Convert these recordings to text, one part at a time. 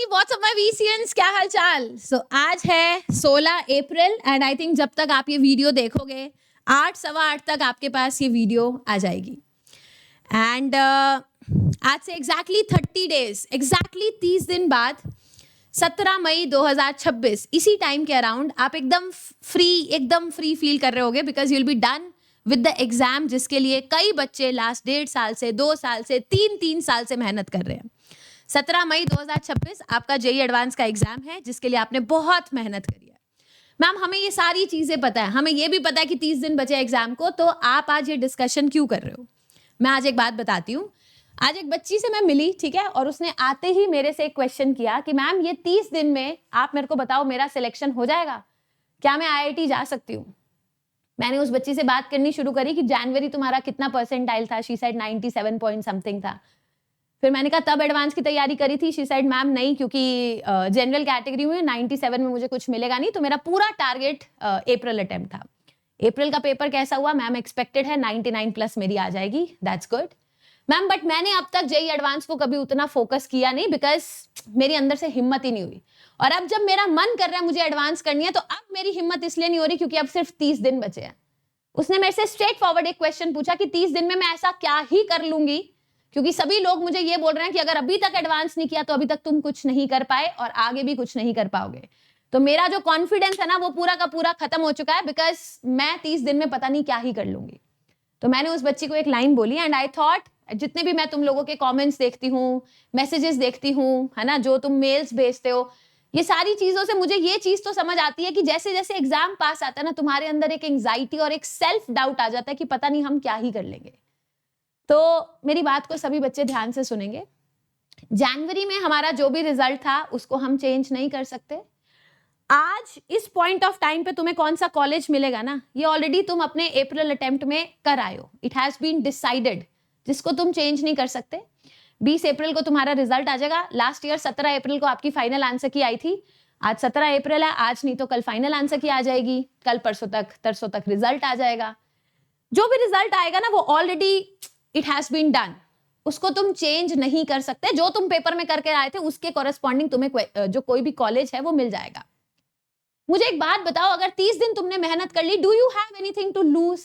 WhatsApp my वीसीएंस, क्या हाल चाल। आज है 16 अप्रैल एंड आई थिंक जब तक आप ये वीडियो देखोगे 8 सवा 8 तक आपके पास ये वीडियो आ जाएगी। एंड आज से एग्जैक्टली 30 डेज, एग्जैक्टली 30 दिन बाद 17 मई 2026 इसी टाइम के अराउंड आप एकदम फ्री फील कर रहे होगे, because you will be done with the exam जिसके लिए कई बच्चे लास्ट 1.5 साल से 2 साल से 3 साल से मेहनत कर रहे हैं। 17 मई 2026 आपका जेईई एडवांस का एग्जाम है जिसके लिए आपने बहुत मेहनत करी है। मैम हमें ये सारी चीजें पता है, हमें ये भी पता है कि 30 दिन बचे एग्जाम को, तो आप आज ये डिस्कशन क्यों कर रहे हो? मैं आज एक बात बताती हूँ। आज एक बच्ची से मैं मिली, ठीक है, और उसने आते ही मेरे से एक क्वेश्चन किया कि मैम ये 30 दिन में आप मेरे को बताओ मेरा सिलेक्शन हो जाएगा, क्या मैं IIT जा सकती हूँ? मैंने उस बच्ची से बात करनी शुरू करी कि जनवरी तुम्हारा कितना परसेंटाइल था? शी सेड 97 पॉइंट समथिंग था। फिर मैंने कहा तब एडवांस की तैयारी करी थी? शी सेड मैम नहीं, क्योंकि जनरल कैटेगरी में 97 में मुझे कुछ मिलेगा नहीं, तो मेरा पूरा टारगेट अप्रैल अटेम्प्ट था। अप्रैल का पेपर कैसा हुआ? मैम एक्सपेक्टेड है 99 प्लस मेरी आ जाएगी, दैट्स गुड मैम, बट मैंने अब तक जेईई एडवांस को कभी उतना फोकस किया नहीं, बिकॉज मेरी अंदर से हिम्मत ही नहीं हुई। और अब जब मेरा मन कर रहा है मुझे एडवांस करनी है, तो अब मेरी हिम्मत इसलिए नहीं हो रही क्योंकि अब सिर्फ 30 दिन बचे हैं। उसने मेरे से स्ट्रेट फॉरवर्ड एक क्वेश्चन पूछा कि 30 दिन में मैं ऐसा क्या ही कर लूंगी, क्योंकि सभी लोग मुझे ये बोल रहे हैं कि अगर अभी तक एडवांस नहीं किया तो अभी तक तुम कुछ नहीं कर पाए और आगे भी कुछ नहीं कर पाओगे। तो मेरा जो कॉन्फिडेंस है ना वो पूरा का पूरा खत्म हो चुका है, बिकॉज मैं 30 दिन में पता नहीं क्या ही कर लूंगी। तो मैंने उस बच्ची को एक लाइन बोली एंड आई थॉट, जितने भी मैं तुम लोगों के कमेंट्स देखती हूँ, मैसेजेस देखती हूँ, है ना, जो तुम मेल्स भेजते हो, ये सारी चीजों से मुझे ये चीज तो समझ आती है कि जैसे जैसे एग्जाम पास आता है ना, तुम्हारे अंदर एक एंजाइटी और एक सेल्फ डाउट आ जाता है कि पता नहीं हम क्या ही कर लेंगे। तो मेरी बात को सभी बच्चे ध्यान से सुनेंगे। जनवरी में हमारा जो भी रिजल्ट था उसको हम चेंज नहीं कर सकते। आज इस पॉइंट ऑफ टाइम पे तुम्हें कौन सा कॉलेज मिलेगा ना, ये ऑलरेडी तुम अपने अप्रैल अटेम्प्ट में कर आए हो, इट हैज बीन डिसाइडेड, जिसको तुम चेंज नहीं कर सकते। 20 अप्रैल को तुम्हारा रिजल्ट आ जाएगा। लास्ट ईयर 17 अप्रैल को आपकी फाइनल आंसर की आई थी, आज 17 अप्रैल है, आज नहीं तो कल फाइनल आंसर की आ जाएगी, कल परसों तक रिजल्ट आ जाएगा। जो भी रिजल्ट आएगा ना वो already it has been done, उसको तुम चेंज नहीं कर सकते। जो तुम पेपर में करके आए थे उसके कॉरेस्पॉन्डिंग तुम्हें जो कोई भी कॉलेज है वो मिल जाएगा। मुझे एक बात बताओ, अगर 30 दिन तुमने मेहनत कर ली, do you have anything to lose?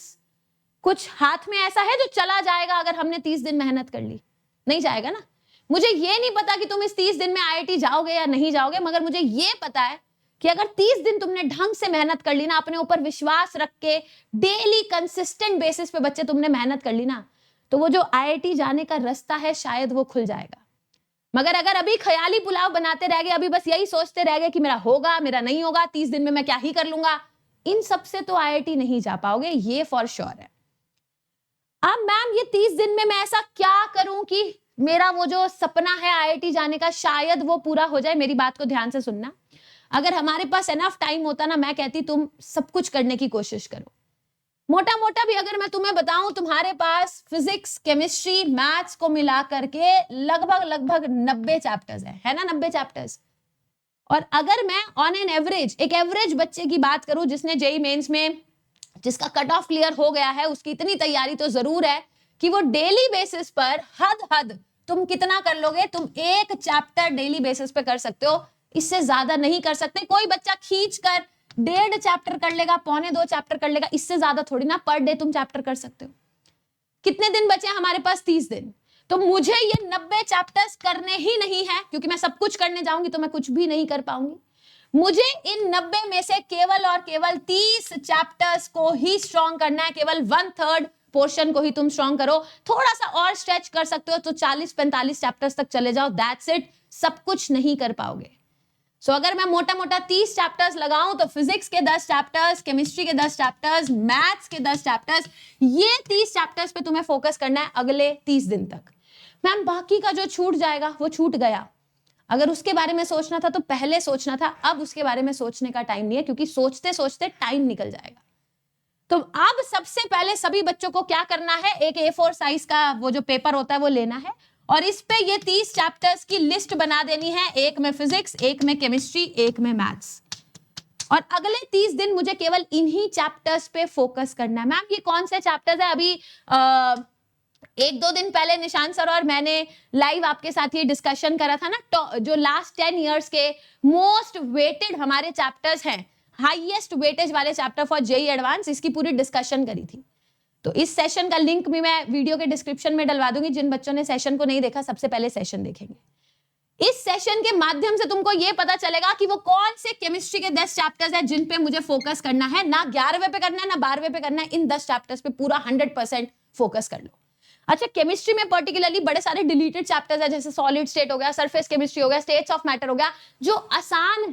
कुछ हाथ में ऐसा है जो चला जाएगा अगर हमने 30 दिन मेहनत कर ली? नहीं जाएगा ना। मुझे ये नहीं पता कि तुम इस 30 दिन में IIT जाओगे या नहीं जाओगे, मगर मुझे ये पता है कि अगर 30 दिन तुमने ढंग से मेहनत कर ली ना, अपने ऊपर विश्वास रख के डेली कंसिस्टेंट बेसिस पे बच्चे तुमने मेहनत कर ली ना, तो वो जो IIT जाने का रास्ता है शायद वो खुल जाएगा। मगर अगर अभी ख्याली पुलाव बनाते रह गए, अभी बस यही सोचते रह गए कि मेरा होगा मेरा नहीं होगा, 30 दिन में मैं क्या ही कर लूंगा, इन सब से तो IIT नहीं जा पाओगे, ये फॉर श्योर है। अब मैम ये 30 दिन में मैं ऐसा क्या करूं कि मेरा वो जो सपना है IIT जाने का शायद वो पूरा हो जाए? मेरी बात को ध्यान से सुनना। अगर हमारे पास एनफ टाइम होता ना, मैं कहती तुम सब कुछ करने की कोशिश करो। मोटा मोटा भी अगर मैं तुम्हें बताऊं, तुम्हारे पास फिजिक्स, केमिस्ट्री, मैथ्स को मिला करके लगभग 90 चैप्टर्स है ना, 90 चैप्टर्स। और अगर मैं ऑन एन एवरेज एक एवरेज बच्चे की बात करूं जिसने जेईई मेंस में जिसका कट ऑफ क्लियर हो गया है, उसकी इतनी तैयारी तो जरूर है कि वो डेली बेसिस पर हद तुम कितना कर लोगे? तुम एक चैप्टर डेली बेसिस पे कर सकते हो, इससे ज्यादा नहीं कर सकते। कोई बच्चा खींच कर 1.5 चैप्टर कर लेगा, 1.25 चैप्टर कर लेगा, इससे ज्यादा थोड़ी ना पर डे तुम चैप्टर कर सकते हो। कितने दिन बचे हैं हमारे पास? 30 दिन। तो मुझे ये 90 चैप्टर्स करने ही नहीं है, क्योंकि मैं सब कुछ करने जाऊंगी तो मैं कुछ भी नहीं कर पाऊंगी। मुझे इन 90 में से केवल और केवल 30 चैप्टर्स को ही स्ट्रॉन्ग करना है, केवल 1/3 पोर्शन को ही तुम स्ट्रॉन्ग करो। थोड़ा सा और स्ट्रेच कर सकते हो तो 40-45 चैप्टर्स तक चले जाओ, दैट्स इट। सब कुछ नहीं कर पाओगे। सो अगर मैं मोटा मोटा 30 चैप्टर्स लगाऊं तो फिजिक्स के 10 चैप्टर्स, केमिस्ट्री के 10 चैप्टर्स, मैथ्स के 10 चैप्टर्स, ये 30 चैप्टर्स पे तुम्हें फोकस करना है अगले 30 दिन तक। मैम बाकी का जो छूट जाएगा वो छूट गया, अगर उसके बारे में सोचना था तो पहले सोचना था, अब उसके बारे में सोचने का टाइम नहीं है, क्योंकि सोचते सोचते टाइम निकल जाएगा। तो अब सबसे पहले सभी बच्चों को क्या करना है, एक A4 साइज का वो जो पेपर होता है वो लेना है और इस पे ये 30 चैप्टर्स की लिस्ट बना देनी है, एक में फिजिक्स, एक में केमिस्ट्री, एक में मैथ्स। और अगले 30 दिन मुझे केवल इन्हीं चैप्टर्स पे फोकस करना है। मैम ये कौन से चैप्टर्स है? अभी 1-2 दिन पहले निशांत सर और मैंने लाइव आपके साथ ये डिस्कशन करा था ना, तो जो लास्ट 10 इयर्स के मोस्ट वेटेड हमारे चैप्टर्स हैं, हाईएस्ट वेटेज वाले चैप्टर फॉर जेई एडवांस, इसकी पूरी डिस्कशन करी थी। तो इस सेशन का लिंक भी मैं वीडियो के डिस्क्रिप्शन में डलवा दूंगी। जिन बच्चों ने सेशन को नहीं देखा, सबसे पहले सेशन देखेंगे। इस सेशन के माध्यम से तुमको ये पता चलेगा कि वो कौन से केमिस्ट्री के 10 चैप्टर्स हैं जिन पे मुझे फोकस करना है। ना 11वें पे करना है, ना 12वें पे करना है, इन 10 चैप्टर्स पे पूरा 100% फोकस कर लो। अच्छा, केमिस्ट्री में पर्टिकुलरली बड़े सारे डिलीटेड चैप्टर्स है, जैसे सॉलिड स्टेट हो गया, सरफेस केमिस्ट्री हो गया, स्टेट्स ऑफ मैटर हो गया, जो आसान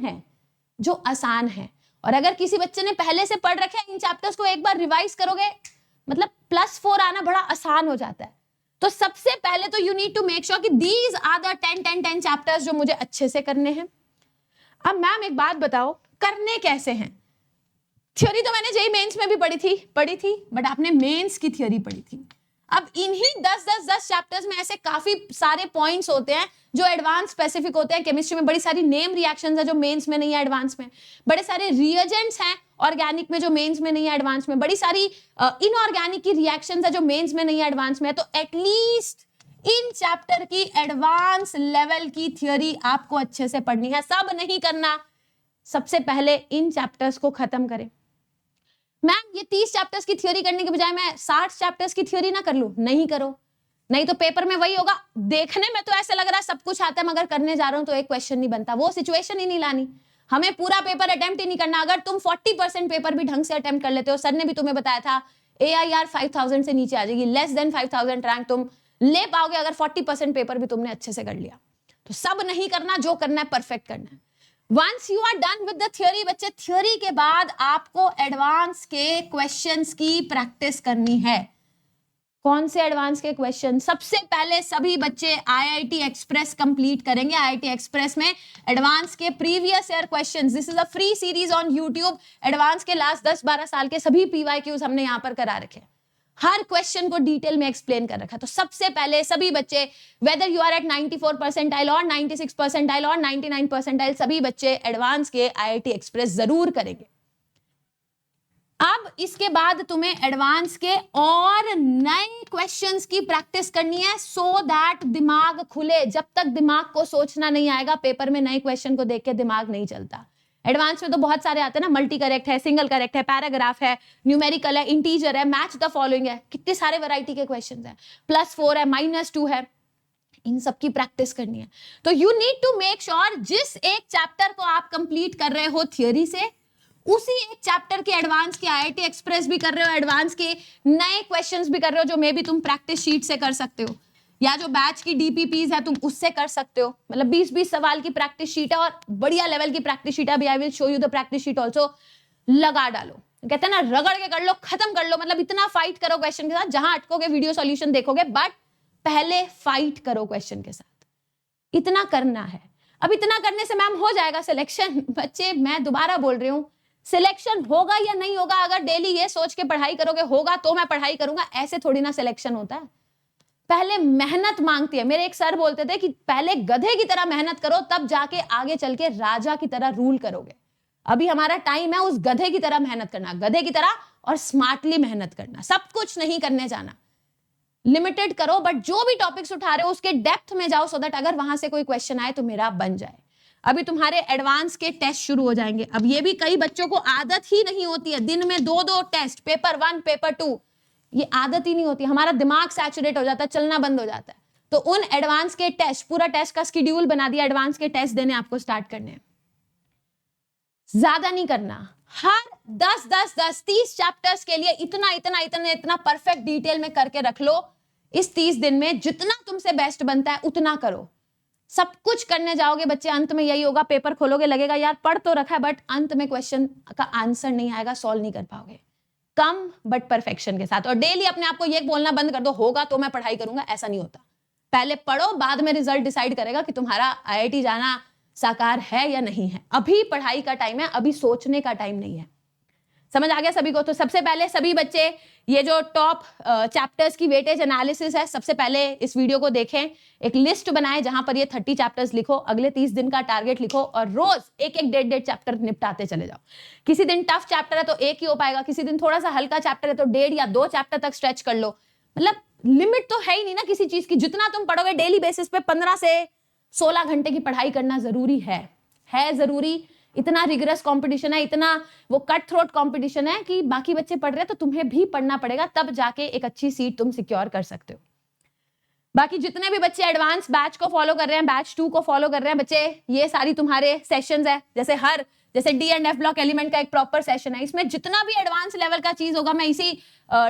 है। और अगर किसी बच्चे ने पहले से पढ़ रखे इन चैप्टर्स को, एक बार रिवाइज करोगे, मतलब +4 आना बड़ा आसान हो जाता है। तो सबसे पहले तो you need to make sure कि दीज आर द 10 चैप्टर्स जो मुझे अच्छे से करने हैं। अब मैम एक बात बताओ, करने कैसे हैं? थ्योरी तो मैंने जेई मेंस में भी पढ़ी थी, बट आपने मेंस की थ्योरी पढ़ी थी। अब इन्हीं 10 चैप्टर्स में ऐसे काफी सारे पॉइंट्स होते हैं जो एडवांस स्पेसिफिक होते हैं। केमिस्ट्री में बड़ी सारी नेम रिएक्शंस है जो मेंस में नहीं है, एडवांस में। बड़े सारे रिएजेंट्स हैं ऑर्गेनिक में जो मेंस में नहीं है, एडवांस में। बड़ी सारी इनऑर्गेनिक की रिएक्शंस है जो मेंस में नहीं है, एडवांस में है। तो एटलीस्ट इन चैप्टर की एडवांस लेवल की थ्योरी आपको अच्छे से पढ़नी है। सब नहीं करना, सबसे पहले इन चैप्टर्स को खत्म करें। मैम ये 30 चैप्टर्स की थ्योरी करने के बजाय मैं 60 चैप्टर्स की थ्योरी ना कर लूं? नहीं करो, नहीं तो पेपर में वही होगा। देखने में तो ऐसे लग रहा है सब कुछ आता है, मगर करने जा रहा हूं तो एक क्वेश्चन नहीं बनता। वो सिचुएशन ही नहीं लानी, हमें पूरा पेपर अटेम्प्ट ही नहीं करना। अगर तुम 40% पेपर भी ढंग से अटेम्प्ट कर लेते हो, सर ने भी तुम्हें बताया था AIR 5000 से नीचे आ जाएगी, लेस देन 5000 रैंक तुम ले पाओगे अगर 40% पेपर भी तुमने अच्छे से कर लिया। तो सब नहीं करना, जो करना है परफेक्ट करना है। Once you are done with the theory, बच्चे थ्योरी के बाद आपको एडवांस के क्वेश्चंस की प्रैक्टिस करनी है। कौन से एडवांस के क्वेश्चन? सबसे पहले सभी बच्चे IIT एक्सप्रेस कंप्लीट करेंगे। IIT एक्सप्रेस में एडवांस के previous year questions, this is a free series on YouTube. Advance के लास्ट 10-12 साल के सभी PYQs हमने यहां पर करा रखे, हर क्वेश्चन को डिटेल में एक्सप्लेन कर रखा। तो सबसे पहले सभी बच्चे, whether you are at 94 percentile और 96 परसेंटाइल और 99 परसेंटाइल, सभी बच्चे एडवांस के IIT एक्सप्रेस जरूर करेंगे। अब इसके बाद तुम्हें एडवांस के और नए क्वेश्चंस की प्रैक्टिस करनी है, सो दैट दिमाग खुले। जब तक दिमाग को सोचना नहीं आएगा, पेपर में नए क्वेश्चन को देख के दिमाग नहीं चलता। एडवांस में तो बहुत सारे आते हैं ना, मल्टी करेक्ट है, सिंगल करेक्ट है, पैराग्राफ है, न्यूमेरिकल है, इंटीजर है, मैच द फॉलोइंग है, कितने सारे वैरायटी के क्वेश्चंस हैं, +4 है, -2 है। इन सब की प्रैक्टिस करनी है। तो you need to make sure जिस एक चैप्टर को आप कंप्लीट कर रहे हो थ्योरी से, उसी एक चैप्टर के एडवांस के IIT एक्सप्रेस भी कर रहे हो, एडवांस के नए क्वेश्चंस भी कर रहे हो, जो मे भी तुम प्रैक्टिस शीट से कर सकते हो, या जो बैच की DPPs है तुम उससे कर सकते हो। मतलब 20-20 सवाल की प्रैक्टिस शीट है और बढ़िया लेवल की प्रैक्टिस शीट है। अभी I will show you the practice sheet also. लगा डालो, कहते हैं ना, रगड़ के कर लो, खत्म कर लो। मतलब इतना फाइट करो क्वेश्चन के साथ, जहां अटकोगे वीडियो सॉल्यूशन देखोगे, बट पहले फाइट करो क्वेश्चन के साथ। इतना करना है। अब इतना करने से मैम हो जाएगा सिलेक्शन? बच्चे मैं दोबारा बोल रही हूँ, सिलेक्शन होगा या नहीं होगा, अगर डेली ये सोच के पढ़ाई करोगे होगा तो मैं पढ़ाई करूंगा, ऐसे थोड़ी ना सिलेक्शन होता है। पहले मेहनत मांगती है। मेरे एक सर बोलते थे कि पहले गधे की तरह मेहनत करो, तब जाके आगे चल के राजा की तरह रूल करोगे। अभी हमारा टाइम है उस गधे की तरह मेहनत करना, गधे की तरह, और स्मार्टली मेहनत करना। सब कुछ नहीं करने जाना, लिमिटेड करो, बट जो भी टॉपिक्स उठा रहे हो उसके डेप्थ में जाओ, सो दैट अगर वहां से कोई क्वेश्चन आए तो मेरा बन जाए। अभी तुम्हारे एडवांस के टेस्ट शुरू हो जाएंगे। अब ये भी कई बच्चों को आदत ही नहीं होती है, दिन में 2-2 टेस्ट, पेपर 1 पेपर 2, ये आदत ही नहीं होती। हमारा दिमाग सैचुरेट हो जाता है, चलना बंद हो जाता है। तो उन एडवांस के टेस्ट, पूरा टेस्ट का शेड्यूल बना दिया, एडवांस के टेस्ट देने आपको स्टार्ट करने हैं। ज्यादा नहीं करना, हर 10-10-10 30 चैप्टर्स के लिए इतना परफेक्ट डिटेल में करके रख लो। इस 30 दिन में जितना तुमसे बेस्ट बनता है उतना करो। सब कुछ करने जाओगे बच्चे, अंत में यही होगा, पेपर खोलोगे लगेगा यार पढ़ तो रखा है, बट अंत में क्वेश्चन का आंसर नहीं आएगा, सॉल्व नहीं कर पाओगे। कम बट परफेक्शन के साथ। और डेली अपने आप को ये बोलना बंद कर दो, होगा तो मैं पढ़ाई करूंगा, ऐसा नहीं होता। पहले पढ़ो, बाद में रिजल्ट डिसाइड करेगा कि तुम्हारा IIT जाना साकार है या नहीं है। अभी पढ़ाई का टाइम है, अभी सोचने का टाइम नहीं है। समझ आ गया सभी को? तो सबसे पहले सभी बच्चे ये जो टॉप चैप्टर्स की वेटेज एनालिसिस है, सबसे पहले इस वीडियो को देखें, एक लिस्ट बनाएं जहां पर ये 30 चैप्टर्स लिखो, अगले 30 दिन का टारगेट लिखो, और रोज एक 1-1.5 चैप्टर निपटाते चले जाओ। किसी दिन टफ चैप्टर है तो एक ही हो पाएगा, किसी दिन थोड़ा सा हल्का चैप्टर है तो 1.5 या 2 चैप्टर तक स्ट्रेच कर लो। मतलब लिमिट तो है ही नहीं ना किसी चीज की। जितना तुम पढ़ोगे डेली बेसिस पे 15 से 16 घंटे की पढ़ाई करना जरूरी है जरूरी। इतना रिगरस कंपटीशन है, इतना वो कट थ्रोट कंपटीशन है कि बाकी बच्चे पढ़ रहे हैं तो तुम्हें भी पढ़ना पड़ेगा, तब जाके एक अच्छी सीट तुम सिक्योर कर सकते हो। बाकी जितने भी बच्चे एडवांस बैच को फॉलो कर रहे हैं, बैच 2 को फॉलो कर रहे हैं बच्चे, ये सारी तुम्हारे सेशंस है। जैसे D and F block element का एक प्रॉपर सेशन है, इसमें जितना भी एडवांस लेवल का चीज होगा मैं इसी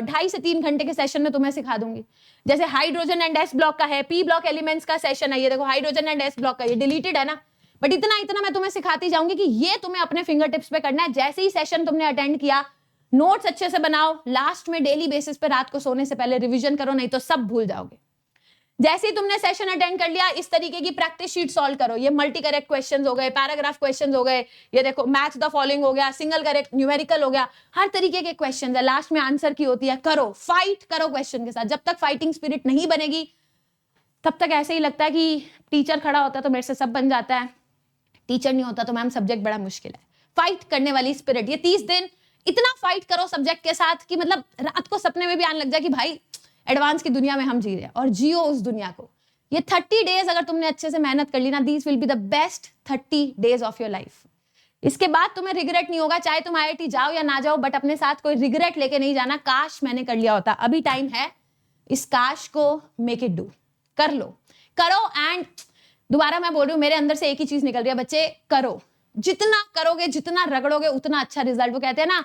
2.5 से 3 घंटे के सेशन में तुम्हें सिखा दूंगी। जैसे हाइड्रोजन एंड एस ब्लॉक का है, पी ब्लॉक एलिमेंट्स का सेशन है, ये देखो हाइड्रोजन एंड एस ब्लॉक का, ये डिलीटेड है ना, बट इतना मैं तुम्हें सिखाती जाऊंगी कि ये तुम्हें अपने फिंगर टिप्स पे करना है। जैसे ही सेशन तुमने अटेंड किया, नोट्स अच्छे से बनाओ, लास्ट में डेली बेसिस पे रात को सोने से पहले रिविजन करो, नहीं तो सब भूल जाओगे। जैसे ही तुमने सेशन अटेंड कर लिया, इस तरीके की प्रैक्टिस शीट सॉल्व करो। ये मल्टी करेक्ट क्वेश्चंस हो गए, पैराग्राफ क्वेश्चंस हो गए, ये देखो मैच द फॉलोइंग हो गया, सिंगल करेक्ट न्यूमेरिकल हो गया, हर तरीके के क्वेश्चंस है, लास्ट में आंसर की होती है। करो, फाइट करो क्वेश्चन के साथ। जब तक फाइटिंग स्पिरिट नहीं बनेगी तब तक ऐसे ही लगता है कि टीचर खड़ा होता है तो मेरे से सब बन जाता है, टीचर नहीं होता तो मैम सब्जेक्ट बड़ा मुश्किल है। फाइट करने वाली स्पिरिट, ये 30 दिन इतना फाइट करो सब्जेक्ट के साथ कि मतलब रात को सपने में भी आने लग जाए कि भाई एडवांस की दुनिया में हम जी रहे हैं, और जियो उस दुनिया को। ये 30 डेज अगर तुमने अच्छे से मेहनत कर ली ना, these will be the best 30 days of your life. इसके बाद तुम्हें रिग्रेट नहीं होगा, चाहे तुम IIT जाओ या ना जाओ, बट अपने साथ कोई रिग्रेट लेके नहीं जाना, काश मैंने कर लिया होता। अभी टाइम है, इस काश को मेक इट डू, कर लो, करो। एंड दोबारा मैं बोल रही हूँ, मेरे अंदर से एक ही चीज निकल रही है, बच्चे करो। जितना करोगे, जितना रगड़ोगे, उतना अच्छा रिजल्ट। वो कहते हैं ना,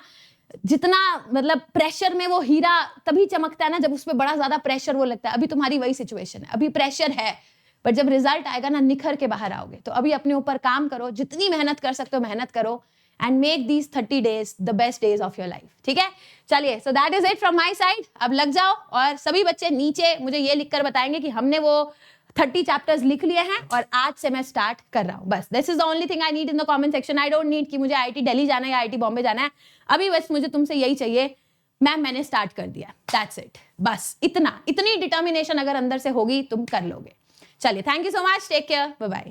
जितना मतलब प्रेशर में वो हीरा तभी चमकता है ना जब उसमें बड़ा ज्यादा प्रेशर वो लगता है। अभी तुम्हारी वही सिचुएशन है, अभी प्रेशर है, पर जब रिजल्ट आएगा ना, निखर के बाहर आओगे। तो अभी अपने ऊपर काम करो, जितनी मेहनत कर सकते हो मेहनत करो, and make these 30 days the best days of your life. ठीक है, चलिए, so that is it from my side. अब लग जाओ, और सभी बच्चे नीचे मुझे ये लिखकर बताएंगे कि हमने वो 30 चैप्टर्स लिख लिए हैं और आज से मैं स्टार्ट कर रहा हूं। बस this is the only thing I need in the comment section. I don't need कि मुझे IIT दिल्ली जाना है या IIT बॉम्बे जाना है। अभी बस मुझे तुमसे यही चाहिए, मैम मैंने स्टार्ट कर दिया, दैट्स इट। बस इतनी डिटर्मिनेशन अगर अंदर से होगी, तुम कर लोगे। चलिए, thank you so much, take care, bye bye.